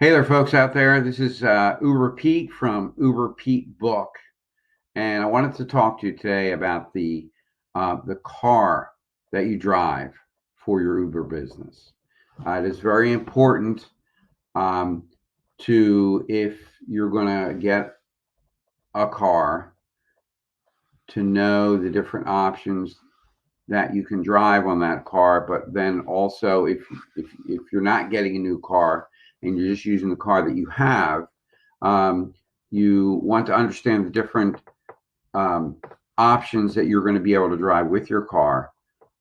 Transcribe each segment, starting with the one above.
Hey there, folks out there. This is Uber Pete from Uber Pete Book, and I wanted to talk to you today about the car that you drive for your Uber business. It is very important um, to, if you're going to get a car, to know the different options that you can drive on that car. But then also, if you're not getting a new car and you're just using the car that you have, um, you want to understand the different um, options that you're going to be able to drive with your car.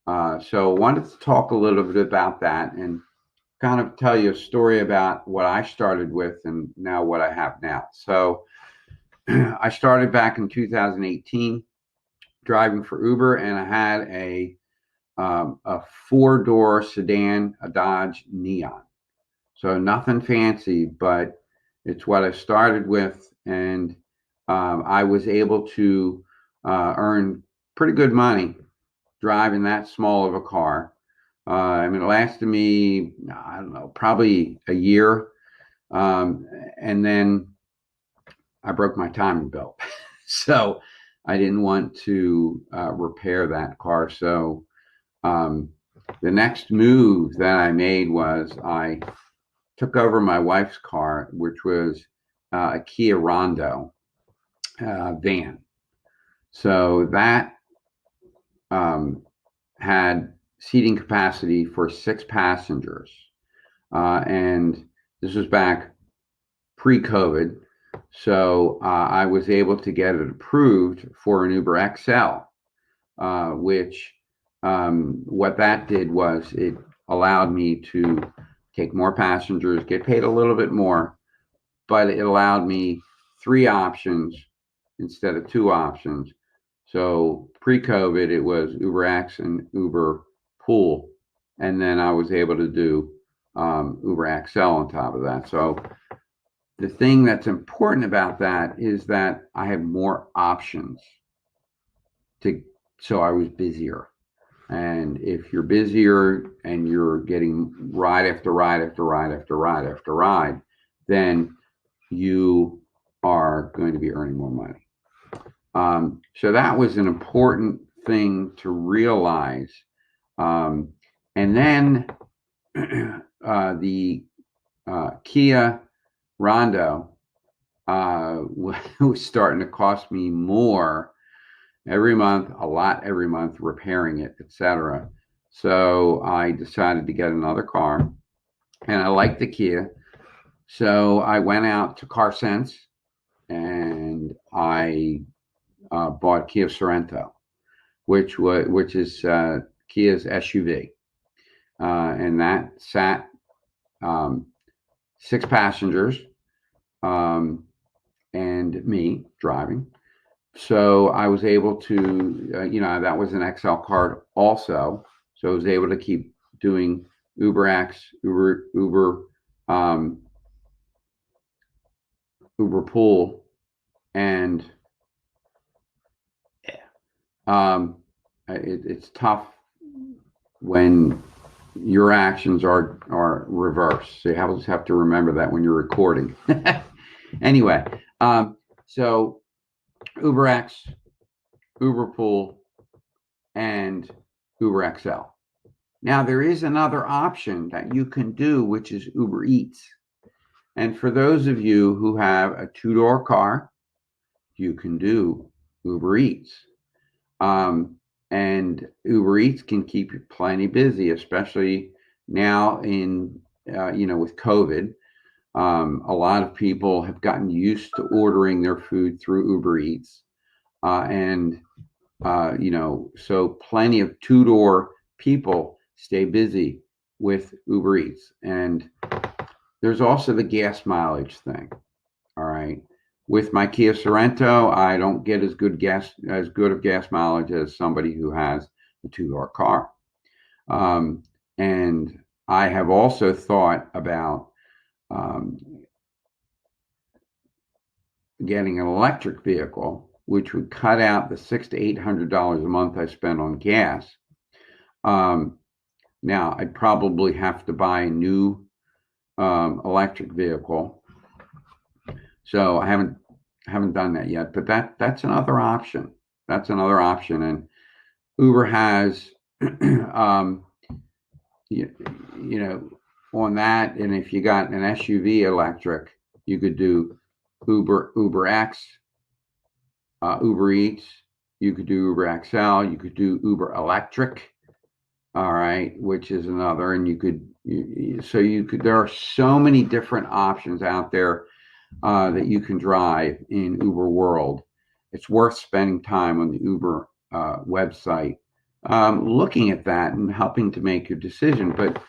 So I wanted to talk a little bit about that and kind of tell you a story about what I started with and now what I have now. So I started back in 2018 driving for Uber, and I had a four-door sedan, a Dodge Neon. So nothing fancy, but it's what I started with, and I was able to earn pretty good money driving that small of a car. It lasted me, I don't know, probably a year, and then I broke my timing belt. So I didn't want to repair that car. So um, the next move that I made was I took over my wife's car, which was a Kia Rondo van. So that had seating capacity for 6 passengers. And this was back pre-COVID. So I was able to get it approved for an Uber XL, which what that did was it allowed me to take more passengers, get paid a little bit more, but it allowed me 3 options instead of 2 options. So pre-COVID, it was UberX and Uber Pool, and then I was able to do Uber XL on top of that. So the thing that's important about that is that I have more options to, so I was busier. And if you're busier and you're getting ride after ride after ride after ride after ride, then you are going to be earning more money. So that was an important thing to realize. And then the Kia Rondo was starting to cost me more every month, a lot every month, repairing it, etc. So I decided to get another car, and I liked the Kia. So I went out to CarSense and I bought Kia Sorento, which is Kia's SUV, and that sat 6 passengers and me driving. So I was able to, that was an XL card also. So I was able to keep doing UberX, Uber Pool, and it's tough when your actions are reversed. So you just have to remember that when you're recording. Anyway, so UberX, Uber Pool, and Uber XL. Now there is another option that you can do, which is Uber Eats. And for those of you who have a 2-door car, you can do Uber Eats. And Uber Eats can keep you plenty busy, especially now with COVID. A lot of people have gotten used to ordering their food through Uber Eats. So plenty of 2-door people stay busy with Uber Eats. And there's also the gas mileage thing. All right. With my Kia Sorento, I don't get as good of gas mileage as somebody who has a 2-door car. And I have also thought about getting an electric vehicle, which would cut out the $600 to $800 a month I spend on gas. Now I'd probably have to buy a new electric vehicle. So I haven't done that yet, but that's another option. That's another option, and Uber has, you know, on that. And if you got an SUV electric, you could do UberX, Uber Eats. You could do Uber XL. You could do Uber Electric. All right, which is another, and you could. There are so many different options out there that you can drive in Uber world. It's worth spending time on the Uber website, looking at that and helping to make your decision. But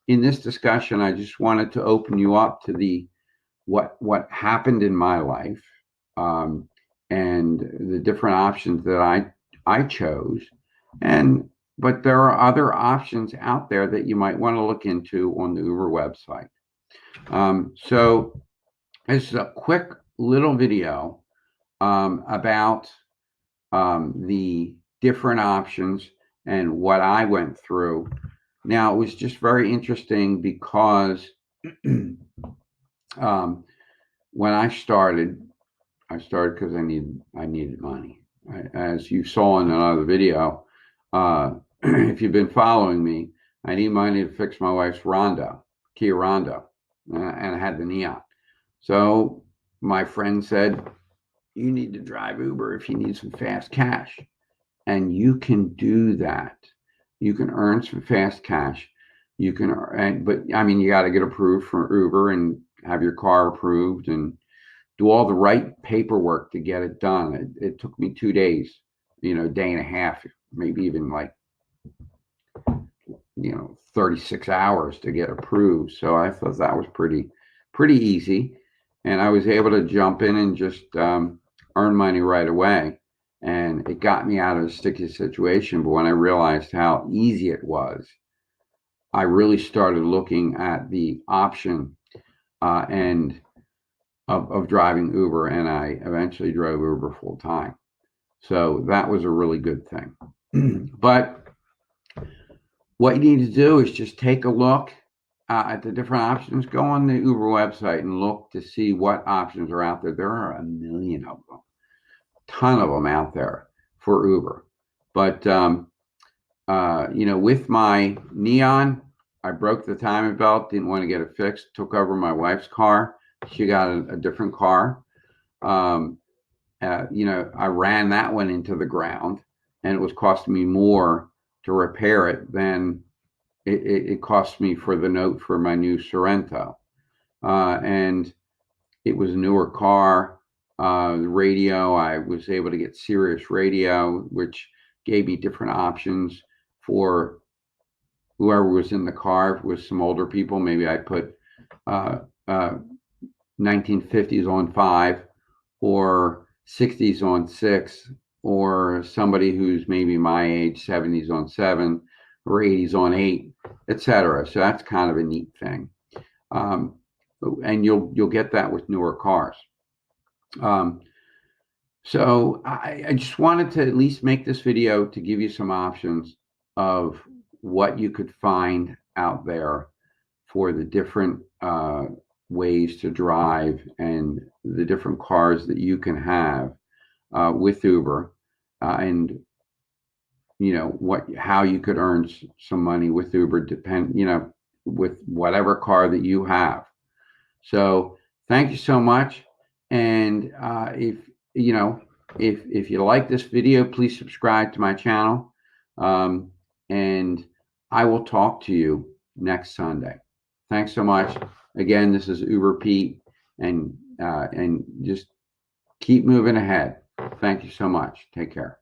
in this discussion, I just wanted to open you up to what happened in my life, and the different options that I chose. But there are other options out there that you might want to look into on the Uber website. So this is a quick little video about the different options and what I went through. Now, it was just very interesting because when I started because I needed money. As you saw in another video, if you've been following me, I need money to fix my wife's Kia Rondo, and I had the Neon. So my friend said, you need to drive Uber if you need some fast cash. And you can do that. You can earn some fast cash. But I mean, you got to get approved from Uber and have your car approved and do all the right paperwork to get it done. It took me 2 days, day and a half, maybe even 36 hours to get approved. So I thought that was pretty easy. And I was able to jump in and just earn money right away. And it got me out of a sticky situation. But when I realized how easy it was, I really started looking at the option and of driving Uber, and I eventually drove Uber full time. So that was a really good thing. But what you need to do is just take a look at the different options. Go on the Uber website and look to see what options are out there. There are a million of them, ton of them out there for Uber. But with my Neon, I broke the timing belt, didn't want to get it fixed, took over my wife's car. She got a different car. I ran that one into the ground, and it was costing me more to repair it than it cost me for the note for my new Sorento. And it was a newer car. The radio, I was able to get Sirius radio, which gave me different options for whoever was in the car. If it was some older people, maybe I put 1950s on 5 or 60s on 6, or somebody who's maybe my age, 70s on 7 or 80s on 8, etc. So that's kind of a neat thing. And you'll get that with newer cars. So I just wanted to at least make this video to give you some options of what you could find out there for the different ways to drive and the different cars that you can have with Uber, and how you could earn some money with Uber, with whatever car that you have. So thank you so much. And if you like this video, please subscribe to my channel. And I will talk to you next Sunday. Thanks so much. Again, this is Uber Pete, and just keep moving ahead. Thank you so much. Take care.